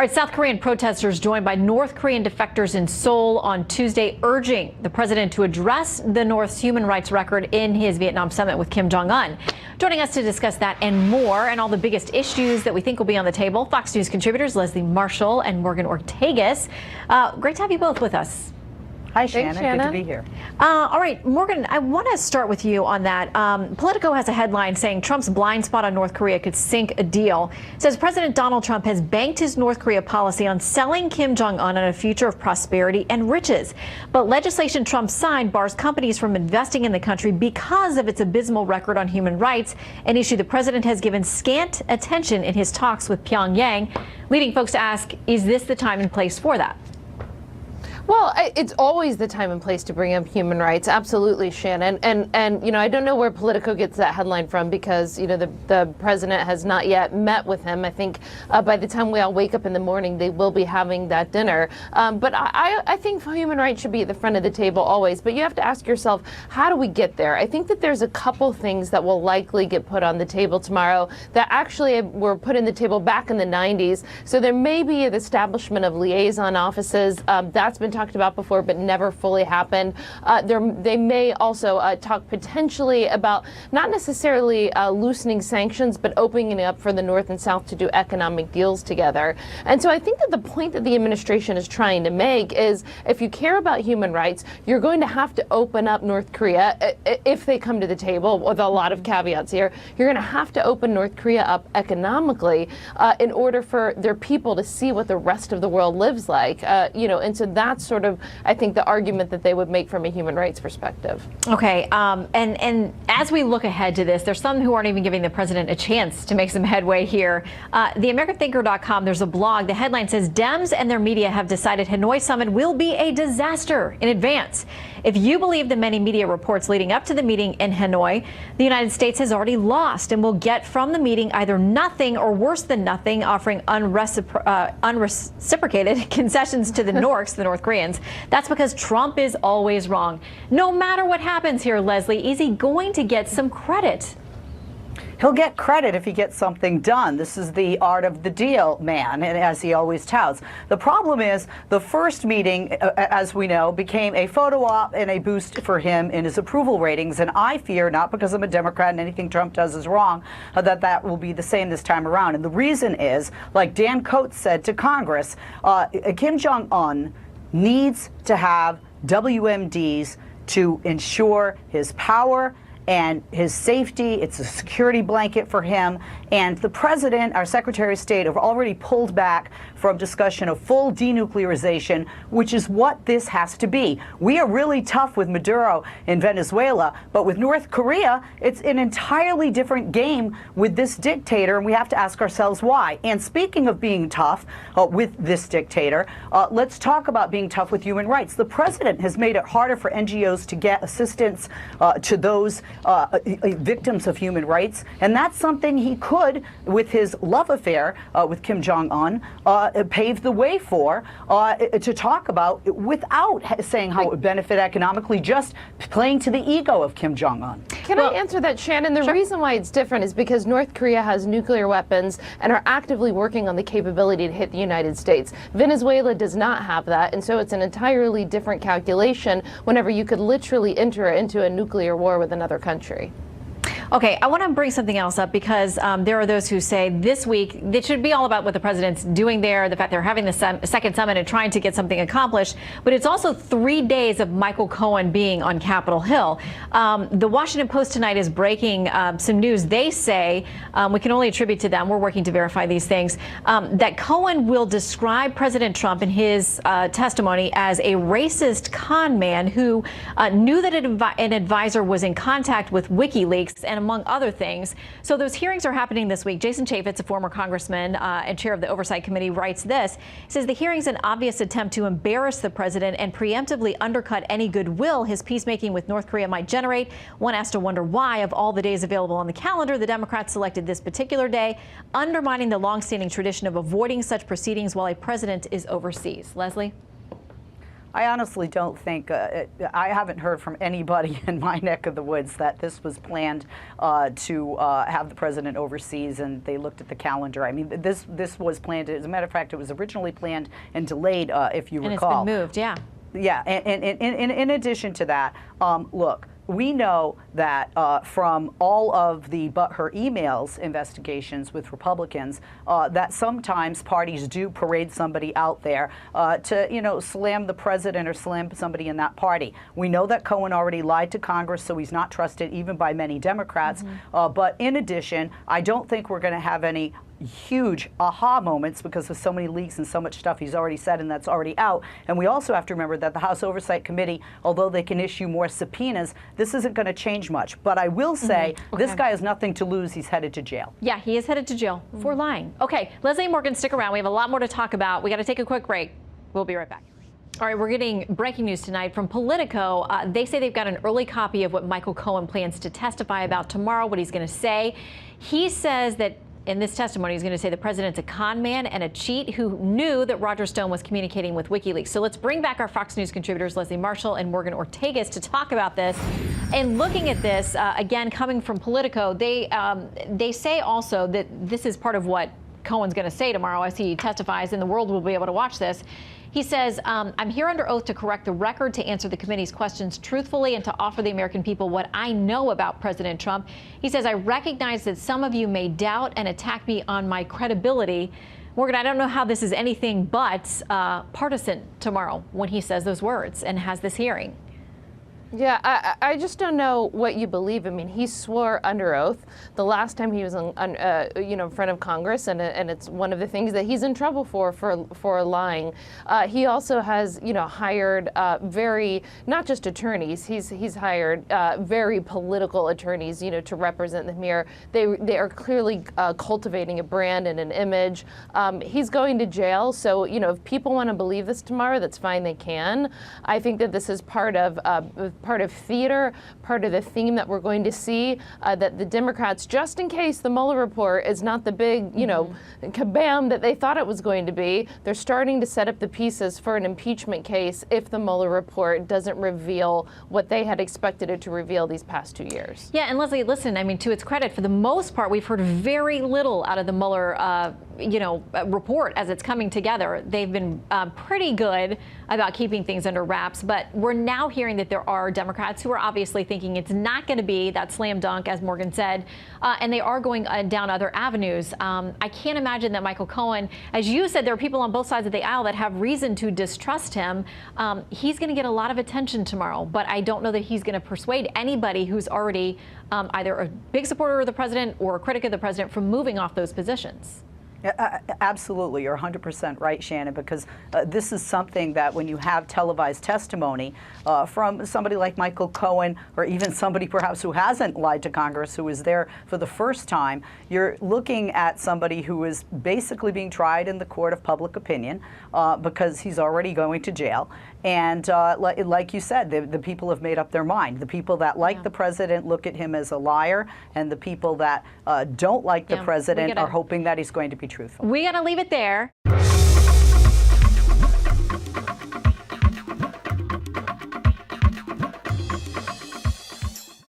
right, South Korean protesters joined by North Korean defectors in Seoul on Tuesday, urging the president to address the North's human rights record in his Vietnam summit with Kim Jong Un. Joining us to discuss that and more, and all the biggest issues that we think will be on the table, Fox News contributors Leslie Marshall and Morgan Ortagus. Great to have you both with us. Hi, Shannon. Good to be here. All right, Morgan, I want to start with you on that. Politico has a headline saying Trump's blind spot on North Korea could sink a deal. It says President Donald Trump has banked his North Korea policy on selling Kim Jong Un on a future of prosperity and riches. But legislation Trump signed bars companies from investing in the country because of its abysmal record on human rights, an issue the president has given scant attention in his talks with Pyongyang, leading folks to ask, is this the time and place for that? Well, it's always the time and place to bring up human rights. Absolutely, Shannon. And you know, I don't know where Politico gets that headline from because, you know, the president has not yet met with him. I think by the time we all wake up in the morning, they will be having that dinner. But I think human rights should be at the front of the table always. But you have to ask yourself, how do we get there? I think that there's a couple things that will likely get put on the table tomorrow that actually were put in the table back in the 90s. So there may be the establishment of liaison offices. That's been talked about before, but never fully happened. They may also talk potentially about not necessarily loosening sanctions, but opening it up for the North and South to do economic deals together. And so I think that the point that the administration is trying to make is if you care about human rights, you're going to have to open up North Korea if they come to the table with a lot of caveats here. You're going to have to open North Korea up economically in order for their people to see what the rest of the world lives like. You know, and so that's sort of, I think, the argument that they would make from a human rights perspective. Okay, and as we look ahead to this, there's some who aren't even giving the president a chance to make some headway here. The AmericanThinker.com, there's a blog. The headline says, Dems and their media have decided Hanoi summit will be a disaster in advance. If you believe the many media reports leading up to the meeting in Hanoi, the United States has already lost and will get from the meeting either nothing or worse than nothing, offering unreciprocated concessions to the Norks, the North Koreans. That's because Trump is always wrong. No matter what happens here, Leslie, is he going to get some credit? He'll get credit if he gets something done. This is the art of the deal, man, and as he always touts. The problem is the first meeting, as we know, became a photo op and a boost for him in his approval ratings. And I fear, not because I'm a Democrat and anything Trump does is wrong, that will be the same this time around. And the reason is, like Dan Coates said to Congress, Kim Jong Un needs to have WMDs to ensure his power and his safety. It's a security blanket for him. And the president, our Secretary of State, have already pulled back from discussion of full denuclearization, which is what this has to be. We are really tough with Maduro in Venezuela, but with North Korea, it's an entirely different game with this dictator, and we have to ask ourselves why. And speaking of being tough with this dictator, let's talk about being tough with human rights. The president has made it harder for NGOs to get assistance to those victims of human rights, and that's something he could, with his love affair with Kim Jong Un, pave the way for to talk about without saying how it would benefit economically, just playing to the ego of Kim Jong Un. Can I answer that, Shannon? The reason why it's different is because North Korea has nuclear weapons and are actively working on the capability to hit the United States. Venezuela does not have that, and so it's an entirely different calculation whenever you could literally enter into a nuclear war with another country. Okay, I want to bring something else up because there are those who say this week it should be all about what the president's doing there, the fact they're having the second summit and trying to get something accomplished. But it's also 3 days of Michael Cohen being on Capitol Hill. The Washington Post tonight is breaking some news. They say, we can only attribute to them, we're working to verify these things, that Cohen will describe President Trump in his testimony as a racist con man who knew that an advisor was in contact with WikiLeaks and among other things. So those hearings are happening this week. Jason Chaffetz, a former congressman and chair of the Oversight Committee, writes this. He says the hearing's an obvious attempt to embarrass the president and preemptively undercut any goodwill his peacemaking with North Korea might generate. One has to wonder why, of all the days available on the calendar, the Democrats selected this particular day, undermining the longstanding tradition of avoiding such proceedings while a president is overseas. Leslie? I honestly don't think, I haven't heard from anybody in my neck of the woods that this was planned to have the president overseas, and they looked at the calendar. I mean, this was planned. As a matter of fact, it was originally planned and delayed, if you recall. And it's been moved, yeah. Yeah, and in addition to that, look, we know that from all of the her emails investigations with Republicans, that sometimes parties do parade somebody out there to, slam the president or slam somebody in that party. We know that Cohen already lied to Congress, so he's not trusted even by many Democrats. But in addition, I don't think we're going to have any huge aha moments because of so many leaks and so much stuff he's already said and that's already out. And we also have to remember that the House Oversight Committee, although they can issue more subpoenas, this isn't going to change much. But I will say this guy has nothing to lose. He's headed to jail. Yeah, he is headed to jail for lying. Okay, Leslie and Morgan, stick around. We have a lot more to talk about. We got to take a quick break. We'll be right back. All right, we're getting breaking news tonight from Politico. They say they've got an early copy of what Michael Cohen plans to testify about tomorrow, what he's going to say. He says that in this testimony, he's going to say the president's a con man and a cheat who knew that Roger Stone was communicating with WikiLeaks. So let's bring back our Fox News contributors, Leslie Marshall and Morgan Ortagus, to talk about this. And looking at this, again, coming from Politico, they say also that this is part of what Cohen's going to say tomorrow as he testifies, and the world will be able to watch this. He says, I'm here under oath to correct the record, to answer the committee's questions truthfully, and to offer the American people what I know about President Trump. He says, I recognize that some of you may doubt and attack me on my credibility. Morgan, I don't know how this is anything but partisan tomorrow when he says those words and has this hearing. Yeah, I just don't know what you believe. I mean, he swore under oath the last time he was in front of Congress, and it's one of the things that he's in trouble for lying. He also has hired not just attorneys. He's hired very political attorneys to represent him here. They are clearly cultivating a brand and an image. He's going to jail, so if people want to believe this tomorrow, that's fine. They can. I think that this is part of theater, part of the theme that we're going to see, that the Democrats, just in case the Mueller report is not the big, kabam that they thought it was going to be, they're starting to set up the pieces for an impeachment case if the Mueller report doesn't reveal what they had expected it to reveal these past 2 years. Yeah, and Leslie, listen, I mean, to its credit, for the most part, we've heard very little out of the Mueller report as it's coming together. They've been pretty good about keeping things under wraps, but we're now hearing that there are Democrats who are obviously thinking it's not going to be that slam dunk, as Morgan said, and they are going down other avenues. I can't imagine that Michael Cohen, as you said, there are people on both sides of the aisle that have reason to distrust him. He's going to get a lot of attention tomorrow, but I don't know that he's going to persuade anybody who's already either a big supporter of the president or a critic of the president from moving off those positions. Absolutely. You're 100% right, Shannon, because this is something that when you have televised testimony from somebody like Michael Cohen, or even somebody perhaps who hasn't lied to Congress, who is there for the first time, you're looking at somebody who is basically being tried in the court of public opinion because he's already going to jail. And like you said, the people have made up their mind. The people that like the president look at him as a liar, and the people that don't like the president are hoping that he's going to be truthful. We got to leave it there.